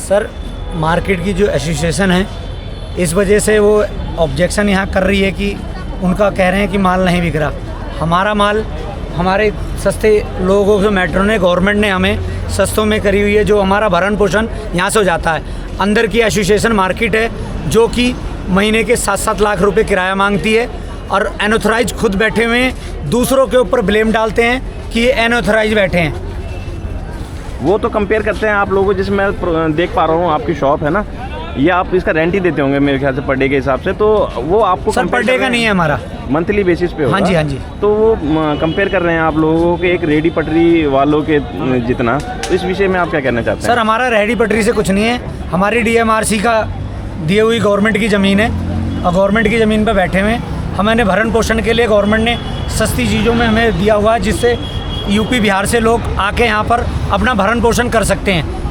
Sir market की जो association है इस वजह से वो ऑब्जेक्शन यहाँ कर रही है कि उनका कह रहे हैं कि माल नहीं बिक रहा। हमारा माल हमारे सस्ते लोगों को मेट्रो ने गवर्नमेंट ने हमें सस्तों में करी हुई है, जो हमारा भरण पोषण यहाँ से हो जाता है। अंदर की एसोसिएशन मार्केट है जो कि महीने के 7-7 लाख रुपए किराया मांगती है और अनऑथराइज खुद बैठे हुए हैं, दूसरों के ऊपर ब्लेम डालते हैं कि ये अनऑथराइज बैठे हैं। वो तो कंपेयर करते हैं आप लोगों, जिसमें मैं देख पा रहा हूँ आपकी शॉप है ना, ये आप इसका रेंट ही देते होंगे मेरे ख्याल से पर डे के हिसाब से, तो वो आपको सर पर डे का नहीं है हमारा, मंथली बेसिस पे होगा। हाँ जी हाँ जी। तो वो कंपेयर कर रहे हैं आप लोगों के एक रेडी पटरी वालों के जितना, तो इस विषय में आप क्या कहना चाहते हैं? सर हमारा रेडी पटरी से कुछ नहीं है, हमारी DMRC का दी हुई गवर्नमेंट की ज़मीन है और गवर्नमेंट की ज़मीन पर बैठे हुए हैं। हमें भरण पोषण के लिए गवर्नमेंट ने सस्ती चीज़ों में हमें दिया हुआ है, जिससे यूपी बिहार से लोग आके यहाँ पर अपना भरण पोषण कर सकते हैं।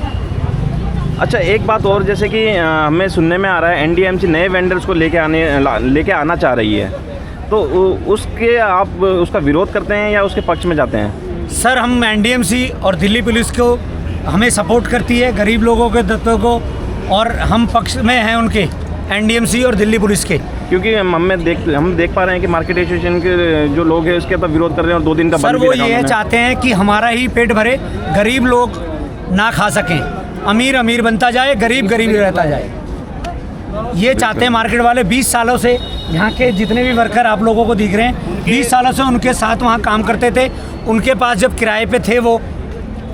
अच्छा, एक बात और, जैसे कि हमें सुनने में आ रहा है NDMC नए वेंडर्स को लेके आना चाह रही है, तो उसके आप उसका विरोध करते हैं या उसके पक्ष में जाते हैं? सर हम NDMC और दिल्ली पुलिस को हमें सपोर्ट करती है, गरीब लोगों के तत्वों को, और हम पक्ष में हैं उनके NDMC और दिल्ली पुलिस के, क्योंकि हम देख पा रहे हैं कि मार्केट एसोसिएशन के जो लोग हैं उसके तो विरोध कर रहे हैं और 2 दिन का सर वो ये चाहते हैं कि हमारा ही पेट भरे, गरीब लोग ना खा सकें, अमीर अमीर बनता जाए, गरीब गरीब रहता जाए। ये चाहते हैं मार्केट वाले। 20 सालों से यहाँ के जितने भी वर्कर आप लोगों को दिख रहे हैं, 20 सालों से उनके साथ वहाँ काम करते थे। उनके पास जब किराए पे थे वो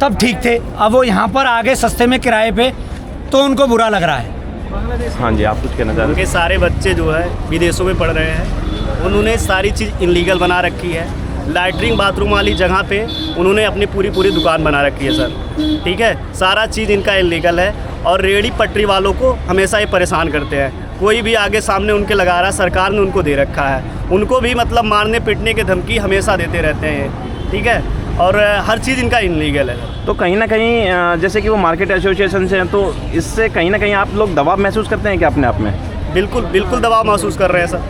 तब ठीक थे, अब वो यहाँ पर आ गए सस्ते में किराए पे, तो उनको बुरा लग रहा है। हाँ जी, आप कुछ कहना चाह रहे हैं? उनके सारे बच्चे जो है विदेशों में पढ़ रहे हैं, उन्होंने सारी चीज़ इलीगल बना रखी है। लैट्रिन बाथरूम वाली जगह पे उन्होंने अपनी पूरी दुकान बना रखी है सर, ठीक है। सारा चीज़ इनका इलीगल है और रेडी पटरी वालों को हमेशा ये परेशान करते हैं। कोई भी आगे सामने उनके लगा रहा है, सरकार ने उनको दे रखा है, उनको भी मतलब मारने पीटने की धमकी हमेशा देते रहते हैं, ठीक है। और हर चीज़ इनका इलीगल है। तो कहीं ना कहीं जैसे कि वो मार्केट एसोसिएशन से हैं, तो इससे कहीं ना कहीं आप लोग दबाव महसूस करते हैं क्या अपने आप में? बिल्कुल दबाव महसूस कर रहे हैं सर,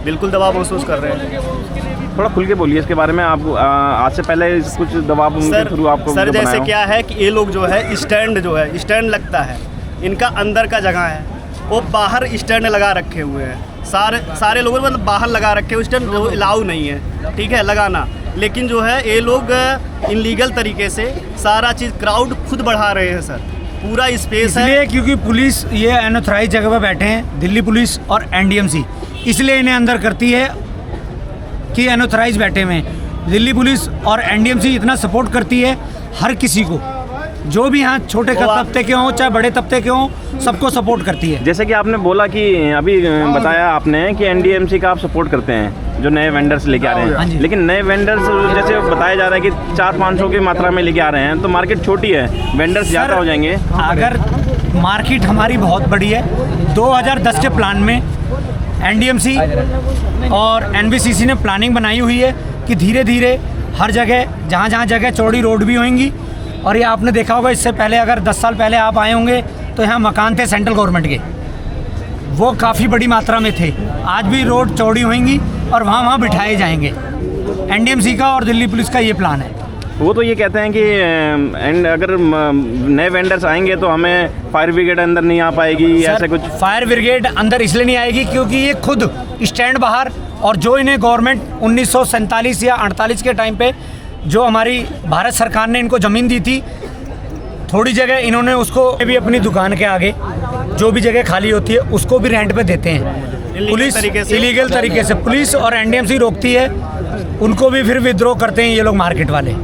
बिल्कुल दबाव महसूस कर रहे हैं। थोड़ा खुल के बोलिए इसके बारे में। आप आज से पहले कुछ दबाव उनके थ्रू आपको सर जैसे क्या है कि ये लोग जो है स्टैंड लगता है, इनका अंदर का जगह है, वो बाहर स्टैंड लगा रखे हुए हैं। सारे लोगों ने मतलब बाहर लगा रखे हुए स्टैंड, वो अलाउ नहीं है, ठीक है, लगाना। लेकिन जो है ये लोग इलीगल तरीके से सारा चीज़ क्राउड खुद बढ़ा रहे हैं सर, पूरा स्पेस है। क्योंकि पुलिस ये अनऑथराइज जगह पर बैठे हैं, दिल्ली पुलिस और NDMC, इसलिए इन्हें अंदर करती है कि अनऑथराइज बैठे हुए हैं। दिल्ली पुलिस और NDMC इतना सपोर्ट करती है हर किसी को, जो भी यहाँ छोटे तबके के हों चाहे बड़े तबके के हों, सबको सपोर्ट करती है। जैसे कि आपने बोला कि अभी बताया आपने कि NDMC का आप सपोर्ट करते हैं जो नए वेंडर्स लेके आ रहे हैं, लेकिन नए वेंडर्स जैसे बताया जा रहा है कि 400-500 की मात्रा में लेके आ रहे हैं, तो मार्केट छोटी है, वेंडर्स ज़्यादा हो जाएंगे। अगर मार्केट हमारी बहुत बड़ी है, 2010 के प्लान में NDMC और NBCC ने प्लानिंग बनाई हुई है कि धीरे धीरे हर जगह जहाँ जगह चौड़ी रोड भी होंगी। और ये आपने देखा होगा, इससे पहले अगर 10 साल पहले आप आए होंगे तो यहाँ मकान थे सेंट्रल गवर्नमेंट के, वो काफ़ी बड़ी मात्रा में थे। आज भी रोड चौड़ी होंगी और वहाँ बिठाए जाएंगे। NDMC का और दिल्ली पुलिस का ये प्लान है। वो तो ये कहते हैं कि अगर नए वेंडर्स आएंगे तो हमें फायर ब्रिगेड अंदर नहीं आ पाएगी, ऐसे कुछ। फायर ब्रिगेड अंदर इसलिए नहीं आएगी क्योंकि ये खुद स्टैंड बाहर, और जो इन्हें गवर्नमेंट 1947 या 48 के टाइम पे जो हमारी भारत सरकार ने इनको ज़मीन दी थी, थोड़ी जगह इन्होंने उसको भी अपनी दुकान के आगे जो भी जगह खाली होती है उसको भी रेंट पे देते हैं। पुलिस इलीगल तरीके से पुलिस और NDMC रोकती है, उनको भी फिर विद्रोह करते हैं ये लोग मार्केट वाले।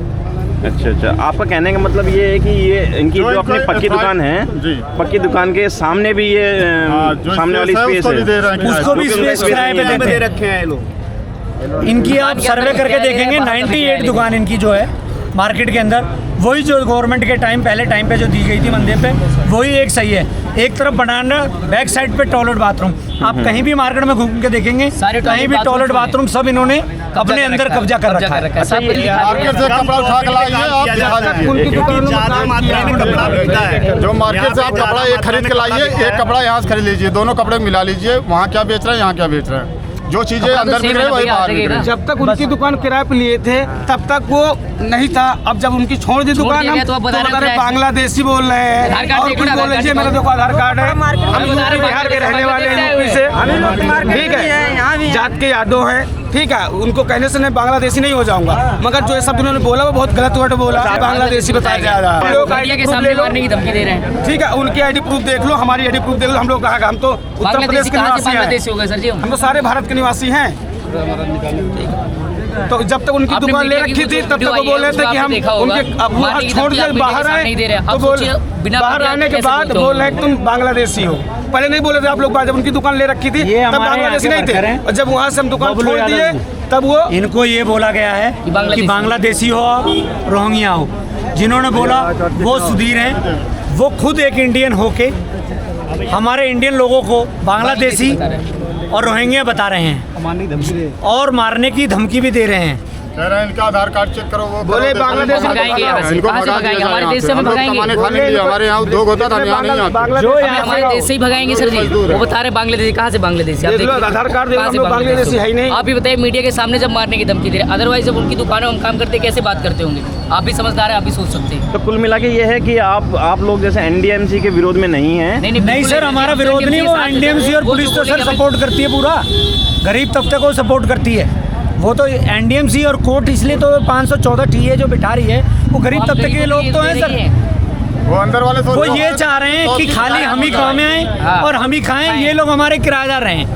अच्छा, आपका कहने का मतलब ये है कि ये इनकी जो अपनी पक्की दुकान है, पक्की दुकान के सामने भी ये सामने वाली स्पेस है, उसको भी स्पेस किराए पे दे रखे हैं ये लोग। इनकी आप सर्वे करके देखेंगे, 98 दुकान इनकी जो है मार्केट के अंदर, वही जो गवर्नमेंट के पहले टाइम पे जो दी गई थी मंदिर पे, वही एक सही है। एक तरफ बनाना, बैक साइड पे टॉयलेट बाथरूम, आप कहीं भी मार्केट में घूम के देखेंगे, कहीं भी टॉयलेट बाथरूम सब इन्होंने अपने अंदर कब्जा कर रखा है। मार्केट से कपड़ा उठा के लाइए, आप दिखा दीजिए। ज़्यादा मात्रा में कपड़ा मिलता है, जो मार्केट से आप कपड़ा एक खरीद के लाइए, एक कपड़ा यहाँ से खरीद लीजिए, दोनों कपड़े मिला लीजिए, वहाँ क्या बेच रहे हैं, यहाँ क्या बेच रहे हैं। जो चीजें अंदर मिल रही है वही बाहर मिल रही है। जब तक उनकी दुकान किराए पे लिए थे तब तक वो नहीं था। अब जब उनकी छोड़ दी दुकान, हम तो बता रहे बांग्लादेशी बोल रहे हैं और कुछ बोल रहे हैं। मेरा देखो आधार कार्ड है, हम यूपी बिहार के रहने वाले हैं, यूपी से, ठीक है, जात के यादव हैं, ठीक है। उनको कहने से नहीं बांग्लादेशी नहीं हो जाऊंगा, मगर जो ये सब उन्होंने बोला वो बहुत गलत वर्ड बोला, बांग्लादेशी बताया जा रहा है। लोग आईडी प्रूफ ले लो, ठीक है, उनकी आईडी प्रूफ देख लो, हमारी आईडी प्रूफ देख लो। हम लोग कहा हम तो उत्तर प्रदेश के निवासी हैं, हम तो सारे भारत के निवासी हैं। तो जब तक उनकी दुकान ले रखी थी तब तक वो बोल रहे थे कि हम उनके छोड़ के बाहर आए, तो बाहर आने के बाद बोल रहे तुम बांग्लादेशी हो। पहले नहीं बोले थे आप लोग, जब उनकी दुकान ले रखी थी तब बांग्लादेशी नहीं थे, और जब वहाँ से हम दुकान छोड़ दिए तब वो इनको ये बोला गया है कि बांग्लादेशी हो, रोहिंग्या हो। जिन्होंने बोला वो सुधीर हैं, वो खुद एक इंडियन होके हमारे इंडियन लोगों को बांग्लादेशी और रोहिंग्या बता रहे हैं और मारने की धमकी भी दे रहे हैं। कह रहे हैं इनका आधार कार्ड चेक करो, वो बोले बांग्लादेश इनको भगाएंगे, हमारे देश से भगाएंगे। हमारे यहाँ उद्योग होता था, यहाँ नहीं आता। जो हमारे देश से ही भगाएंगे सर जी। वो बता रहे बांग्लादेशी, कहाँ से बांग्लादेशी? आधार कार्ड बांग्लादेशी है ही नहीं। आप भी बताइए, मीडिया के सामने जब मारने की धमकी दे रहे, अदरवाइज जब उनकी दुकानों में हम काम करते कैसे बात करते होंगे? आप भी समझदार है, आप भी सोच सकते हैं। तो कुल मिला के ये है कि आप लोग जैसे एनडीएमसी के विरोध में नहीं है। नहीं सर, हमारा विरोध नहीं, वो एनडीएमसी और पुलिस तो सर सपोर्ट करती है, पूरा गरीब तबके को सपोर्ट करती है। वो तो एनडीएमसी और कोर्ट इसलिए तो 514 टीए जो बिठा रही है, वो गरीब तबके के लोग तो हैं सर। वो अंदर वाले वो ये चाह रहे हैं कि खाली हम ही काम में आए और हम ही खाएं, ये लोग हमारे किराएदार रहे हैं।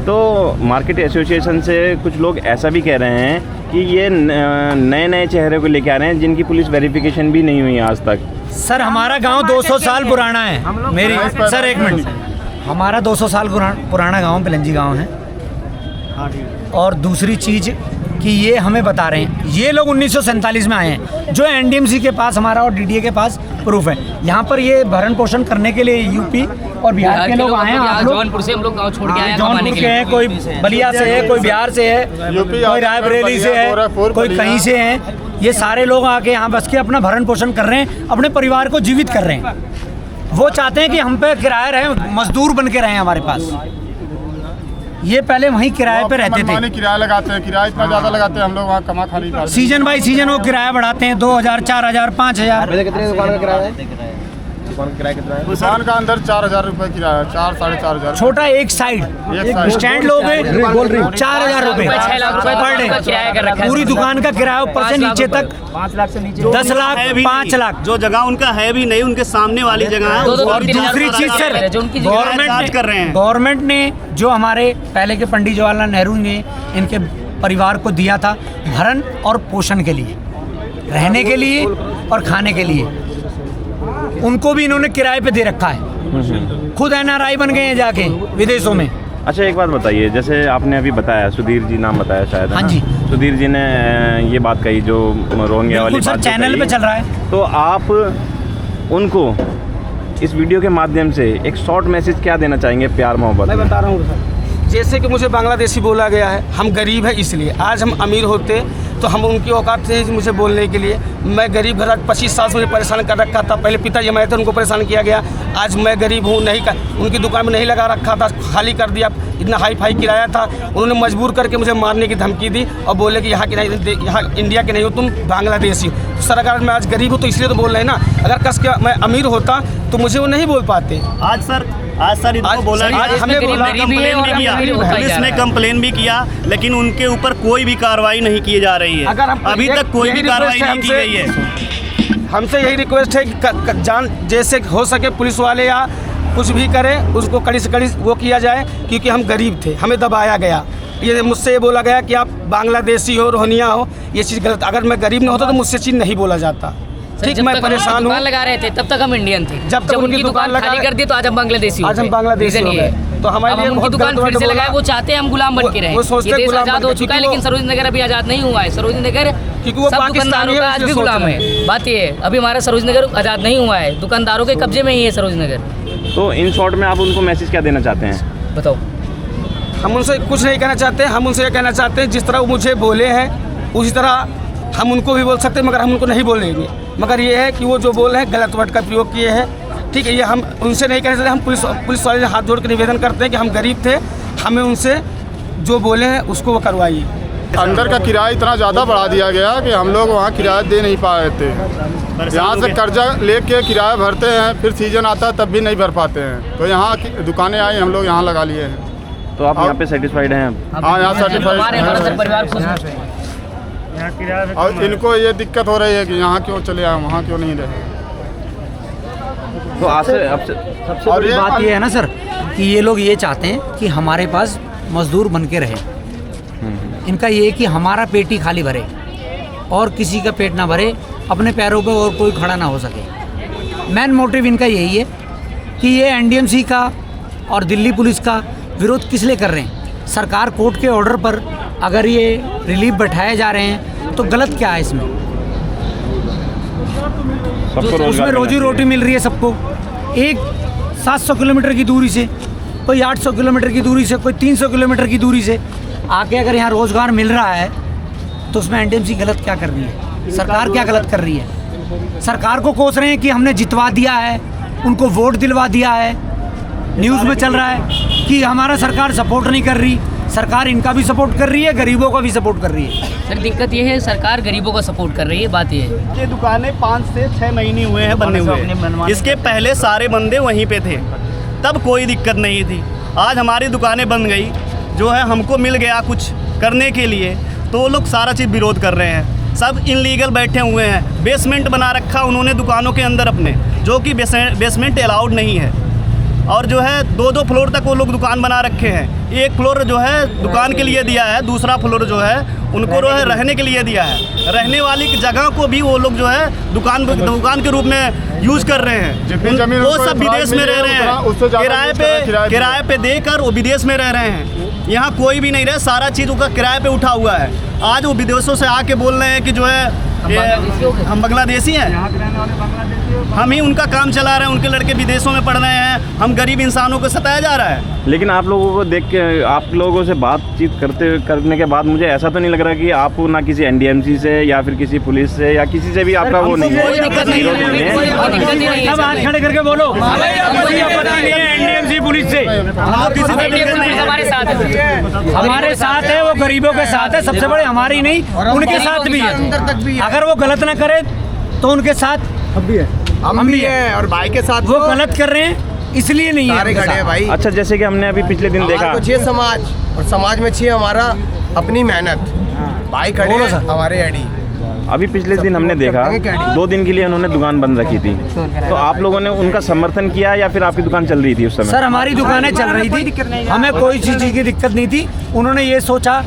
तो मार्केट एसोसिएशन से कुछ लोग ऐसा भी कह रहे हैं कि ये नए नए चेहरे को लेके आ रहे हैं जिनकी पुलिस वेरिफिकेशन भी नहीं हुई आज तक। सर हमारा गांव 200 साल पुराना है। मेरी सर एक मिनट, हमारा 200 साल पुराना गांव पिलंजी गांव है। और दूसरी चीज़ कि ये हमें बता रहे हैं, ये लोग 1947 में आए हैं, जो एनडीएमसी के पास हमारा और डीडीए के पास प्रूफ है। यहाँ पर ये भरण पोषण करने के लिए यूपी और बिहार के लोग आए हैं। आप लोग जौनपुर से हम लोग गाँव छोड़ के आए हैं, जौनपुर के हैं, कोई बलिया से है, कोई बिहार से है, कोई रायबरेली से है, कोई कहीं से है। ये सारे लोग आके यहाँ बस के अपना भरण पोषण कर रहे हैं, अपने परिवार को जीवित कर रहे हैं। वो चाहते हैं कि हम पे किराए रहे, मजदूर बन के रहे हमारे पास। ये पहले वहीं किराए पे रहते थे। किराया लगाते हैं, किराया इतना ज्यादा लगाते हैं, हम लोग वहाँ कमा खा नहीं पाते। सीजन बाई सीजन वो किराया बढ़ाते हैं, 2000, 4000, 5000। कितने दुकान का किराया है? दुकान का किराया कितना है? दुकान का अंदर 4000 रुपए किराया, 4 साढ़े 4 हजार। छोटा एक साइड स्टैंड लोगे 4000 रुपए 6 लाख रुपए पर डे किराया कर रखा है। पूरी दुकान का किराया ऊपर से नीचे तक 5 लाख से नीचे 10 लाख, 5 लाख। जो जगह उनका है भी नहीं, उनके सामने वाली जगह है। और दूसरी चीज सर, गवर्नमेंट ने जो हमारे पहले के पंडित जवाहरलाल नेहरू ने इनके परिवार को दिया था भरण और पोषण के लिए, रहने के लिए और खाने के लिए, उनको भी इन्होंने किराए पे दे रखा है। खुद एनआरआई बन गए हैं जाके विदेशों में। अच्छा एक बात बताइए, जैसे आपने अभी बताया, सुधीर जी नाम बताया शायद, हाँ जी, सुधीर जी ने ये बात कही जो रोहिंग्या वाली बात चैनल पे चल रहा है। तो आप उनको इस वीडियो के माध्यम से एक शॉर्ट मैसेज क्या देना चाहेंगे प्यार मोहब्बत? मैं बता रहा हूँ सर, जैसे कि मुझे बांग्लादेशी बोला गया है, हम गरीब हैं इसलिए। आज हम अमीर होते तो हम उनकी औकात थे मुझे बोलने के लिए। मैं गरीब घर 25 साल से मुझे परेशान कर रखा था। पहले पिताजी हमारे थे, उनको परेशान किया गया। आज मैं गरीब हूँ, नहीं उनकी दुकान में नहीं लगा रखा था, खाली कर दिया। इतना हाई फाई किराया था, उन्होंने मजबूर करके मुझे मारने की धमकी दी और बोले कि यहाँ की नहीं, यहाँ इंडिया के नहीं हो, तुम बांग्लादेशी हो। सर अगर मैं आज गरीब हूँ तो इसलिए तो बोल रहे हैं ना। अगर कस के मैं अमीर होता तो मुझे वो नहीं बोल पाते। आज सर इनको बोला, हमें बोला, कंप्लेन भी किया, पुलिस ने कंप्लेन भी किया, लेकिन उनके ऊपर कोई भी कार्रवाई नहीं की जा रही है। अभी तक कोई भी कार्रवाई नहीं की गई है। हमसे यही रिक्वेस्ट है कि जान जैसे हो सके पुलिस वाले या कुछ भी करें, उसको कड़ी से कड़ी वो किया जाए, क्योंकि हम गरीब थे, हमें दबाया गया। ये मुझसे ये बोला गया कि आप बांग्लादेशी हो, रोहिंग्या हो, ये चीज़ गलत। अगर मैं गरीब न होता तो मुझसे चीज़ नहीं बोला जाता। ठीक, मैं परेशान हूँ। लगा रहे थे तब तक हम इंडियन थे, जब तक उनकी दुकान खाली कर दी तो आज हम बांग्लादेशी आज हम बांग्लादेशी हो गए। तो हमारे लिए उनकी दुकान फिर से लगाए, वो चाहते हैं हम गुलाम बन के रहें। ये देश आजाद हो चुका है, लेकिन सरोजनी नगर अभी आजाद नहीं हुआ है। सरोजनी नगर सब दुकानदारों का आज भी गुलाम है। बात ये है, अभी हमारा सरोजनी नगर आजाद नहीं हुआ है, दुकानदारों के कब्जे में ही है सरोजनी नगर। तो इन शॉर्ट में आप उनको मैसेज क्या देना चाहते हैं? बताओ। हम उनसे कुछ नहीं कहना चाहते, हम उनसे ये कहना चाहते हैं जिस तरह वो मुझे बोले हैं उसी तरह हम उनको भी बोल सकते हैं, मगर हम उनको नहीं बोलेंगे। मगर ये है कि वो जो बोल रहे हैं गलत वर्ड का प्रयोग किए हैं। ठीक है, ये हम उनसे नहीं कह सकते। हम पुलिस वाले से हाथ जोड़ के निवेदन करते हैं कि हम गरीब थे, हमें उनसे जो बोले हैं उसको वो करवाइए। अंदर का किराया इतना ज़्यादा बढ़ा दिया गया कि हम लोग वहाँ किराया दे नहीं पाए थे। यहाँ से कर्जा लेके किराया भरते हैं, फिर सीजन आता है तब भी नहीं भर पाते हैं। तो यहाँ की दुकानें आई, हम लोग यहाँ लगा लिए हैं। तो आप यहाँ पे सेटिस्फाइड हैं? हाँ, यहाँ सेटिस्फाइड हैं। और इनको ये दिक्कत हो रही है कि यहाँ क्यों चले आए, वहाँ क्यों नहीं रहे। तो आपसे सबसे बड़ी बात ये है ना सर कि ये लोग ये चाहते हैं कि हमारे पास मजदूर बन के रहे। इनका ये है कि हमारा पेट ही खाली भरे और किसी का पेट ना भरे, अपने पैरों पे और कोई खड़ा ना हो सके। मेन मोटिव इनका यही है कि ये एनडीएमसी का और दिल्ली पुलिस का विरोध किस लिए कर रहे हैं। सरकार कोर्ट के ऑर्डर पर अगर ये रिलीफ बैठाए जा रहे हैं तो गलत क्या है इसमें? उसमें रोजी रोटी मिल रही है सबको। एक 700 किलोमीटर की दूरी से, कोई 800 किलोमीटर की दूरी से, कोई 300 किलोमीटर की दूरी से आके अगर यहाँ रोज़गार मिल रहा है तो उसमें एनडीएमसी गलत क्या कर रही है? सरकार क्या गलत कर रही है? सरकार को कोस रहे हैं कि हमने जितवा दिया है, उनको वोट दिलवा दिया है। न्यूज़ में चल रहा है कि हमारा सरकार सपोर्ट नहीं कर रही। सरकार इनका भी सपोर्ट कर रही है, गरीबों का भी सपोर्ट कर रही है। सर दिक्कत ये है सरकार गरीबों का सपोर्ट कर रही है, बात ये है। ये दुकानें 5 से 6 महीने हुए हैं बनने हुए। इसके पहले सारे बंदे वहीं पे थे, तब कोई दिक्कत नहीं थी। आज हमारी दुकानें बन गई, जो है हमको मिल गया कुछ करने के लिए, तो वो लोग सारा चीज़ विरोध कर रहे हैं। सब इनलीगल बैठे हुए हैं। बेसमेंट बना रखा उन्होंने दुकानों के अंदर अपने, जो कि बेसमेंट अलाउड नहीं है। और जो है 2-2 फ्लोर तक वो लोग दुकान बना रखे हैं। एक फ्लोर जो है दुकान के लिए दिया है, दूसरा फ्लोर जो है उनको जो है रहने के लिए दिया है। रहने वाली जगह को भी वो लोग जो है दुकान के रूप में यूज़ कर रहे हैं। वो सब विदेश में रह रहे हैं, किराए पे देकर वो विदेश में रह रहे हैं। यहाँ कोई भी नहीं रहे, सारा चीज़ उनका किराए पे उठा हुआ है। आज वो विदेशों से आके बोल रहे हैं कि जो है हम बांग्लादेशी हैं, हम ही उनका काम चला रहे हैं, उनके लड़के विदेशों में पढ़ रहे हैं, हम गरीब इंसानों को सताया जा रहा है। लेकिन आप लोगों को देख के, आप लोगों से बातचीत करने के बाद मुझे ऐसा तो नहीं लग रहा कि आपको ना किसी एनडीएमसी से या फिर किसी पुलिस से या किसी से भी आपका वो नहीं है। सब हाथ खड़े करके बोलो, एनडीएमसी पुलिस से हमारे साथ है, वो गरीबों के साथ है। सबसे बड़े हमारी नहीं, उनके साथ भी है। अगर वो गलत ना करे तो उनके साथ हम भी है, और भाई के साथ वो गलत कर रहे हैं इसलिए नहीं है खड़े हैं भाई। अच्छा, जैसे कि हमने अभी पिछले दिन देखा, चाहिए समाज, और समाज में चाहिए हमारा अपनी मेहनत। भाई खड़े हैं हमारे एडी। अभी पिछले दिन हमने देखा 2 दिन के लिए उन्होंने दुकान बंद रखी थी, तो आप लोगों ने उनका समर्थन किया या फिर आपकी दुकान चल रही थी उस समय? सर हमारी दुकानें चल रही थी, हमें कोई चीज़ की दिक्कत नहीं थी। उन्होंने ये सोचा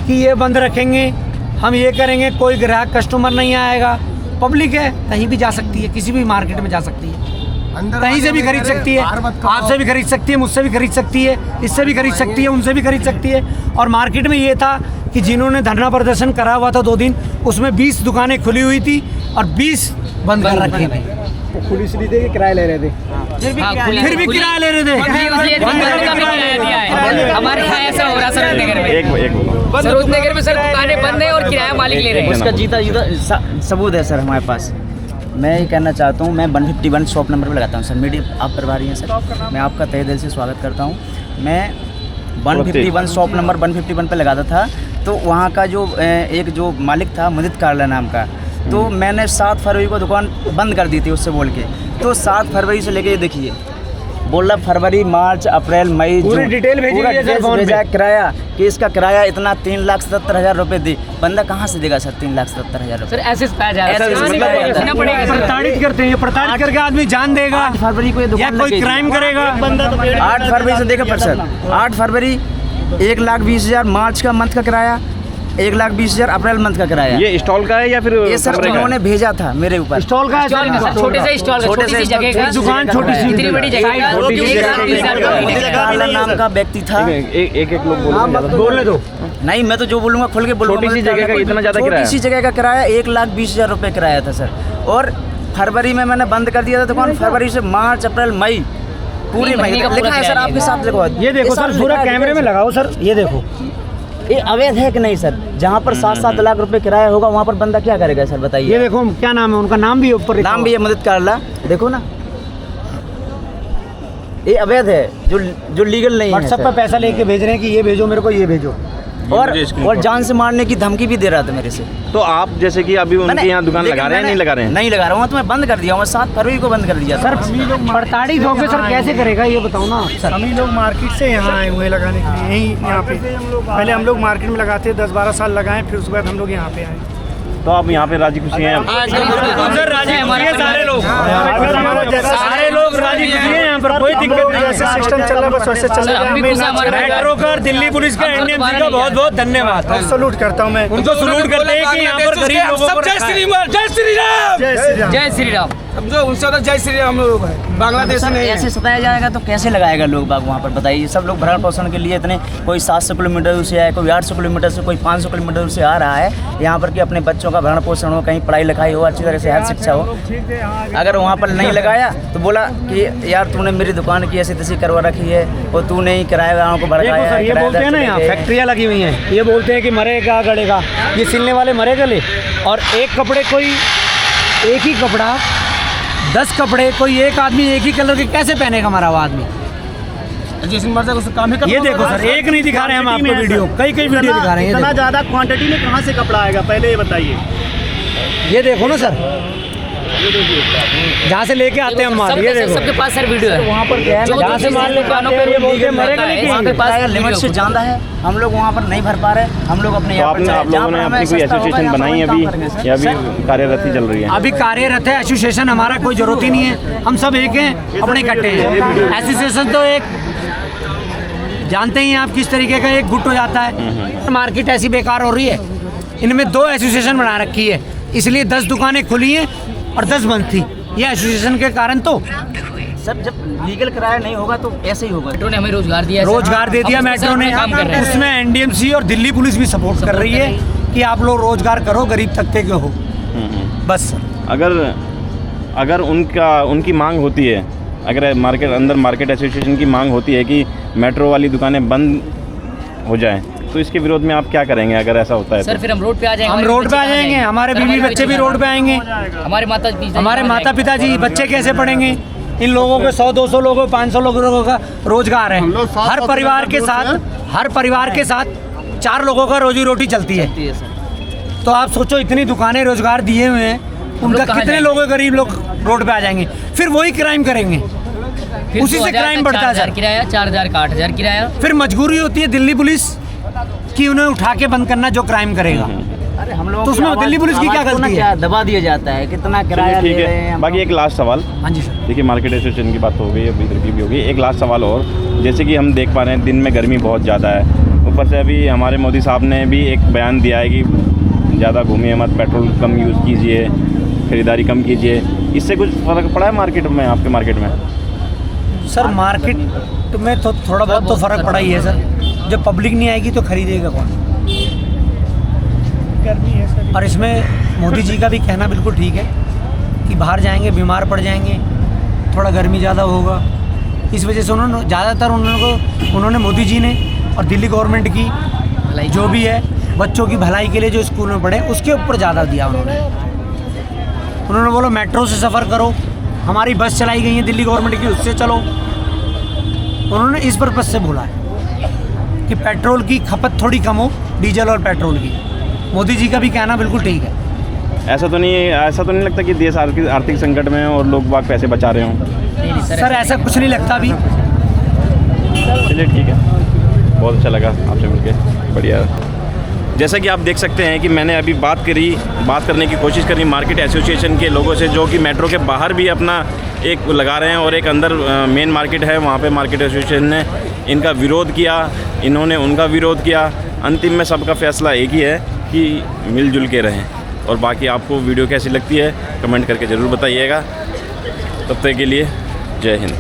कि ये बंद रखेंगे, हम ये करेंगे, कोई ग्राहक कस्टमर नहीं आएगा। पब्लिक है, कहीं भी जा सकती है, किसी भी मार्केट में जा सकती है, कहीं से भी खरीद सकती है, आपसे भी खरीद सकती है, मुझसे भी खरीद सकती है, इससे भी खरीद सकती है, उनसे भी खरीद सकती है। और मार्केट में ये था कि जिन्होंने धरना प्रदर्शन करा हुआ था 2 दिन, उसमें 20 दुकानें खुली हुई थी और 20 बंद कर रखी थी। खुली इसलिए थे कि किराया ले रहे थे, फिर भी किराया ले रहे थे। हमारे यहाँ ऐसा हो रहा सर नगर में, एक सरोज नगर में सर दुकानें बंद है और किराया मालिक ले रहे हैं। उसका जीता सबूत है सर हमारे पास। मैं ये कहना चाहता हूँ, मैं 151 शॉप नंबर पर लगाता हूँ सर। मीडिया आप प्रभारी हैं सर, मैं आपका तहे दिल से स्वागत करता हूँ। मैं 151 शॉप नंबर 151 पे लगाता था, तो वहाँ का जो एक जो मालिक था मुदित कारला नाम का, तो मैंने 7 फरवरी को दुकान बंद कर दी थी उससे बोल के। तो 7 फरवरी से लेके ये देखिए, बोल रहा फरवरी, मार्च, अप्रैल, मई, पूरी डिटेल भेजा किराया कि इसका किराया इतना 3,77,000 रुपये दी। बंदा कहाँ से देगा सर 3,77,000 रुपये? सर ऐसे पाया जा रहा है, प्रताड़ित करते हैं, प्रताड़ित करके आदमी जान देगा। 8 फरवरी को ये या दुकान कोई क्राइम करेगा। 8 फरवरी से देखा पर सर, 8 फरवरी 1,20,000 मार्च का मंथ का किराया, 1,20,000 अप्रैल मंथ का किराया। ये स्टॉल का है या फिर ये सर उन्होंने भेजा था मेरे ऊपर। स्टॉल का है सर, छोटे से स्टॉल, छोटे से जगह का दुकान, छोटी सी, इतनी बड़ी जगह नाम का व्यक्ति था। एक लोग बोलने दो। नहीं, मैं तो जो बोलूँगा खुल के बोलूँगा। छोटी सी जगह का इतना ज़्यादा किराया? छोटी सी जगह का किराया 1,20,000 रुपये किराया था सर। और फरवरी में मैंने बंद कर दिया था दुकान। फरवरी से मार्च, अप्रैल, मई पूरे महीने लिखा है सर, आपके साथ लिखा। ये देखो सर, पूरा कैमरे में लगाओ सर, ये देखो। ये अवैध है कि नहीं सर? जहाँ पर 7-7 लाख रुपए किराया होगा वहाँ पर बंदा क्या करेगा सर, बताइए। ये देखो क्या नाम है उनका, नाम भी ऊपर, नाम भी है मुदित कारला, देखो ना। ये अवैध है, जो लीगल नहीं है। व्हाट्सएप पर पैसा लेके भेज रहे हैं कि ये भेजो मेरे को, ये भेजो, और जान से मारने की धमकी भी दे रहा था मेरे से। तो आप जैसे कि अभी उनके यहाँ दुकान लगा रहे हैं, नहीं लगा रहे हैं? नहीं लगा रहा हूँ, तो मैं बंद कर दिया हूँ, 7 फरवरी को बंद कर दिया। सर 48 हो गए सर, कैसे करेगा ये बताओ ना सर। हम ही लोग मार्केट से यहाँ आए हुए लगाने के लिए, यहीं यहाँ पे पहले हम लोग मार्केट में लगाते 10-12 साल लगाए, फिर उसके बाद हम लोग यहाँ पे आए। तो आप यहाँ पे राजी खुशी हैं? सर राजी खुशी है सारे लोग, सारे लोग राजी खुशी हैं, यहाँ पर कोई दिक्कत नहीं। जैसे सिस्टम चल रहा है बस वैसे चल रहा है। मेट्रो का, दिल्ली पुलिस का, एनडीएमसी का बहुत बहुत धन्यवाद। सैल्यूट करता हूँ मैं उनको, सैल्यूट करते हैं कि यहाँ पर गरीब लोगों को। जय श्री राम, जय श्री राम, जय श्री राम, जय श्री राम। समझो उनसे तो जय श्री राम लोग है, बांग्लादेश में ऐसे सताया जाएगा तो कैसे लगाएगा लोग बाग वहाँ पर, बताइए। सब लोग भरण पोषण के लिए इतने, कोई 700 किलोमीटर से आए, कोई 800 किलोमीटर से, कोई 500 किलोमीटर से आ रहा है यहाँ पर कि अपने बच्चों का भरण पोषण हो, कहीं पढ़ाई लिखाई हो, अच्छी तरह से हेल्थ शिक्षा हो। अगर वहाँ पर नहीं लगाया तो बोला कि यार तूने मेरी दुकान की ऐसी तैसी करवा रखी है, और तूने ही किराएदारों को भड़काया है। ये बोलते हैं ना, यहाँ फैक्ट्रियाँ लगी हुई हैं, ये बोलते हैं कि मरेगा गड़ेगा, ये सिलने वाले मरे गले। और एक कपड़े, कोई एक ही कपड़ा 10 कपड़े, कोई एक आदमी एक ही कलर के कैसे पहनेगा हमारा वो आदमी? जैसे मर्जी उसका काम है। ये देखो सर, एक नहीं दिखा रहे हैं हम आपको वीडियो, कई वीडियो दिखा रहे हैं। इतना ज़्यादा क्वांटिटी में कहाँ से कपड़ा आएगा, पहले ये बताइए। ये देखो ना सर, जहाँ से लेके आते हैं हम माल, ये देखो सबके पास सर वीडियो है। वहाँ पर क्या है, जहाँ से माल लेके आते हैं ये बोलते हैं मरेगा, लेकिन वहाँ के पास लिमिट से ज़्यादा है, हम लोग वहाँ पर नहीं भर पा रहे। हम लोग अपने आप लोगों ने अपनी कोई एसोसिएशन बनाई अभी, या अभी कार्यरत ही चल रही है? अभी कार्यरत है एसोसिएशन, हमारा कोई जरूरत ही नहीं है, हम सब एक हैं, अपने इकट्ठे हैं। एसोसिएशन तो एक जानते ही हैं आप किस तरीके का एक गुट हो जाता है। मार्केट ऐसी बेकार हो रही है, इनमें 2 एसोसिएशन बना रखी है, इसलिए 10 दुकानें खुली हैं और 10 बंद थी, ये एसोसिएशन के कारण। तो सब जब लीगल किराया नहीं होगा तो ऐसे ही होगा। मेट्रो ने हमें रोजगार दिया, रोजगार दे दिया मेट्रो ने, उसमें एनडीएमसी और दिल्ली पुलिस भी सपोर्ट कर रही है कि आप लोग रोजगार करो, गरीब तबके के हो, बस। अगर उनकी मांग होती है, अगर मार्केट एसोसिएशन की मांग होती है कि मेट्रो वाली दुकानें बंद हो जाएं, तो इसके विरोध में आप क्या करेंगे अगर ऐसा होता है? सर फिर हम रोड पे आ जाएंगे, हम रोड पे आ जाएंगे, हमारे बीवी बच्चे भी रोड पे आएंगे, हमारे माता पिताजी बच्चे कैसे पढ़ेंगे? इन लोगों के 100-200 लोगों, 500 लोगों का रोजगार है। हर परिवार के साथ 4 लोगों का रोजी रोटी चलती है। तो आप सोचो, इतनी दुकानें रोजगार दिए हुए हैं, उनका कितने लोग, गरीब लोग रोड पे आ जाएंगे, फिर वही क्राइम करेंगे, उसी से क्राइम बढ़ता है। किराया 4000 का 8000 किराया, फिर मजबूरी होती है दिल्ली पुलिस कि उन्हें उठा के बंद करना, जो क्राइम करेगा। अरे हम लोग तो उसमें दिल्ली पुलिस की क्या गलती है? दबा दिया जाता है, कितना किराया ले रहे हैं। बाकी एक लास्ट सवाल। हाँ जी सर। देखिए, मार्केट एसोसिएशन की बात हो गई, अभी इधर की भी होगी, एक लास्ट सवाल और। जैसे कि हम देख पा रहे हैं दिन में गर्मी बहुत ज़्यादा है, ऊपर से अभी हमारे मोदी साहब ने भी एक बयान दिया है कि ज़्यादा घूमिए मत, पेट्रोल कम यूज़ कीजिए, खरीदारी कम कीजिए। इससे कुछ फ़र्क पड़ा है मार्केट में, आपके मार्केट में? सर मार्केट में तो थोड़ा बहुत तो फ़र्क पड़ा ही है सर, जब पब्लिक नहीं आएगी तो खरीदेगा कौन? गर्मी है सर। और इसमें मोदी जी का भी कहना बिल्कुल ठीक है कि बाहर जाएंगे बीमार पड़ जाएंगे, थोड़ा गर्मी ज़्यादा होगा, इस वजह से उन्होंने मोदी जी ने और दिल्ली गवर्नमेंट की जो भी है बच्चों की भलाई के लिए जो स्कूल में पढ़े उसके ऊपर ज़्यादा दिया। उन्होंने बोला मेट्रो से सफ़र करो, हमारी बस चलाई गई है दिल्ली गवर्नमेंट की, उससे चलो। उन्होंने इस पर्पज़ से बोला है कि पेट्रोल की खपत थोड़ी कम हो, डीजल और पेट्रोल की। मोदी जी का भी कहना बिल्कुल ठीक है। ऐसा तो नहीं लगता कि देश आर्थिक संकट में है और लोग बाग पैसे बचा रहे हों? सर ऐसा कुछ नहीं लगता अभी। चलिए ठीक है, बहुत अच्छा लगा आपसे मिलके, बढ़िया। जैसा कि आप देख सकते हैं कि मैंने अभी बात करने की कोशिश करी मार्केट एसोसिएशन के लोगों से, जो कि मेट्रो के बाहर भी अपना एक लगा रहे हैं और एक अंदर मेन मार्केट है वहाँ पे मार्केट एसोसिएशन ने इनका विरोध किया, इन्होंने उनका विरोध किया। अंतिम में सबका फैसला एक ही है कि मिलजुल के रहें। और बाकी आपको वीडियो कैसी लगती है कमेंट करके ज़रूर बताइएगा। तब तक के लिए जय हिंद।